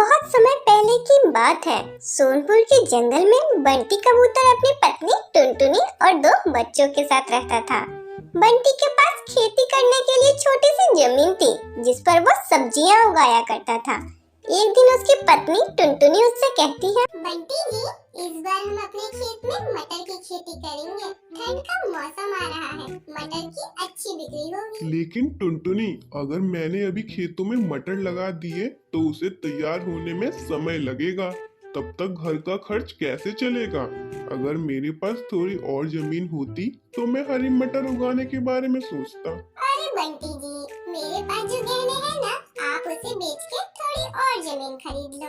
बहुत समय पहले की बात है। सोनपुर के जंगल में बंटी कबूतर अपनी पत्नी टुनटुनी और दो बच्चों के साथ रहता था। बंटी के पास खेती करने के लिए छोटी सी जमीन थी, जिस पर वो सब्जियां उगाया करता था। एक दिन उसकी पत्नी टुनटुनी उससे कहती है, बंटी जी, इस बार हम अपने खेत में मटर की खेती करेंगे। ठंड का मौसम आ रहा है, मटर की अच्छी बिक्री होगी। लेकिन टुनटुनी, अगर मैंने अभी खेतों में मटर लगा दिए तो उसे तैयार होने में समय लगेगा। तब तक घर का खर्च कैसे चलेगा? अगर मेरे पास थोड़ी और जमीन होती तो मैं हरी मटर उगाने के बारे में सोचता। अरे बंटी जी, मेरे पास जो गहने हैं ना, आप उसे बेच के थोड़ी और जमीन खरीद लो।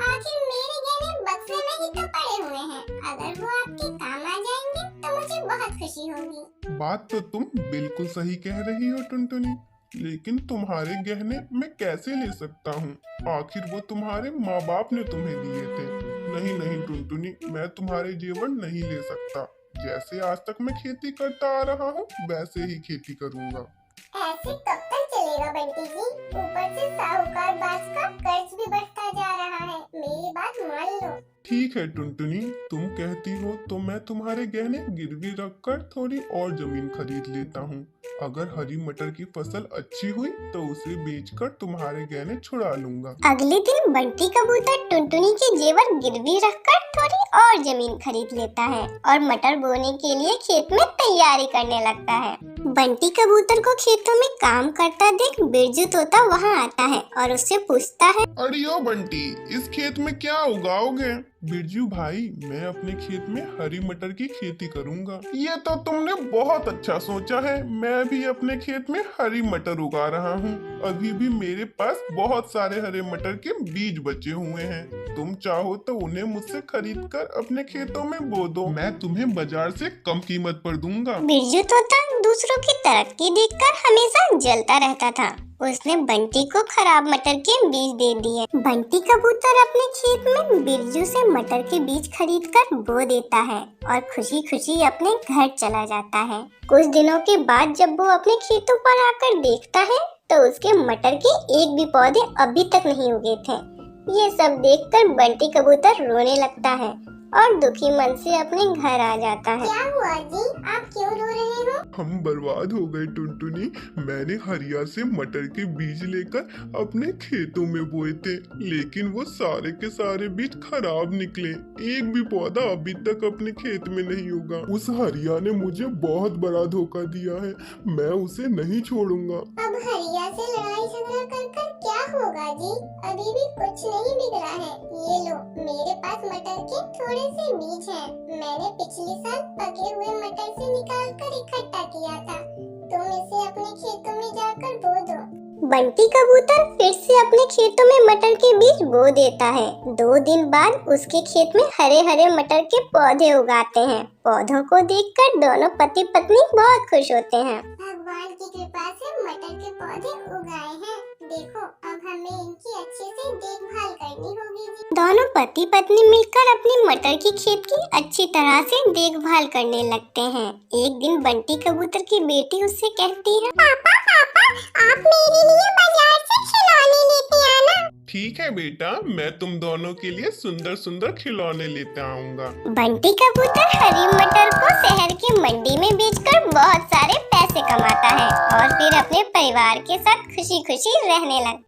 आखिर मेरे गहने बक्से में ही तो पड़े हुए हैं। अगर वो आपके काम आ जाएंगे तो मुझे बहुत खुशी होगी। बात तो तुम बिल्कुल सही कह रही हो टुनटुनी, लेकिन तुम्हारे गहने मैं कैसे ले सकता हूँ? आखिर वो तुम्हारे माँ बाप ने तुम्हें दिए थे। नहीं नहीं टुनटुनी, मैं तुम्हारे जेवर नहीं ले सकता। जैसे आज तक मैं खेती करता आ रहा हूँ वैसे ही खेती करूँगा। ऐसे कब तक चलेगा बंटी जी? ऊपर से साहूकार बाज का कर्ज भी बढ़ता जा रहा है। मेरी बात मान लो। ठीक है टुनटुनी, तुम कहती हो तो मैं तुम्हारे गहने गिरवी रखकर थोड़ी और जमीन खरीद लेता हूँ। अगर हरी मटर की फसल अच्छी हुई तो उसे बेचकर तुम्हारे गहने छुड़ा लूंगा। अगले दिन बंटी कबूतर टुनटुनी के जेवर गिरवी रखकर थोड़ी और जमीन खरीद लेता है और मटर बोने के लिए खेत में तैयारी करने लगता है। बंटी कबूतर को खेतों में काम करता देख बिरजू तोता वहाँ आता है और उससे पूछता है, अरे ओ बंटी, इस खेत में क्या उगाओगे? बिरजू भाई, मैं अपने खेत में हरी मटर की खेती करूंगा। ये तो तुमने बहुत अच्छा सोचा है। मैं भी अपने खेत में हरी मटर उगा रहा हूँ। अभी भी मेरे पास बहुत सारे हरे मटर के बीज बचे हुए हैं। तुम चाहो तो उन्हें मुझसे खरीद कर अपने खेतों में बो दो। मैं तुम्हें बाजार से कम कीमत पर दूंगा। बिरजू तोता दूसरों की तरक्की देखकर हमेशा जलता रहता था। उसने बंटी को खराब मटर के बीज दे दिए। बंटी कबूतर अपने खेत में बिरजू से मटर के बीज खरीदकर बो देता है और खुशी खुशी अपने घर चला जाता है। कुछ दिनों के बाद जब वो अपने खेतों पर आकर देखता है तो उसके मटर के एक भी पौधे अभी तक नहीं उगे थे। ये सब देखकर बंटी कबूतर रोने लगता है और दुखी मन से अपने घर आ जाता है। क्या हुआ जी? आप क्यों रो रहे हो? हम बर्बाद हो गए टुनटुनी। मैंने हरिया से मटर के बीज लेकर अपने खेतों में बोए थे, लेकिन वो सारे के सारे बीज खराब निकले। एक भी पौधा अभी तक अपने खेत में नहीं उगा। उस हरिया ने मुझे बहुत बड़ा धोखा दिया है। मैं उसे नहीं छोड़ूंगा। अब हरिया से लड़ाई झगड़ा कर कर क्या होगा जी? अभी भी कुछ नहीं बिगड़ा है। ये लो, मेरे पास मटर के थोड़े से बीज हैं। मैंने पिछले साल पके हुए मटर से निकाल कर इकट्ठा किया था। तुम इसे अपने खेतों में जाकर बो दो। बंटी कबूतर फिर से अपने खेतों में मटर के बीज बो देता है। 2 दिन बाद उसके खेत में हरे हरे मटर के पौधे उगाते हैं। पौधों को देखकर दोनों पति पत्नी बहुत खुश होते हैं। भगवान की कृपा से मटर के पौधे उगाए हैं। देखो, अब हमें इनकी अच्छे से देखभाल करनी होगी जी। दोनों पति पत्नी मिलकर अपनी मटर की खेत की अच्छी तरह से देखभाल करने लगते हैं। एक दिन बंटी कबूतर की बेटी उससे कहती है, पापा पापा, आप मेरे लिए बाजार से खिलौने लेते आना। ठीक है बेटा, मैं तुम दोनों के लिए सुंदर सुंदर खिलौने लेते आऊंगा। बंटी कबूतर हरी मटर को शहर की मंडी में बेचकर बहुत सारे पैसे कमाता है और फिर अपने परिवार के साथ खुशी खुशी रहने लगता है।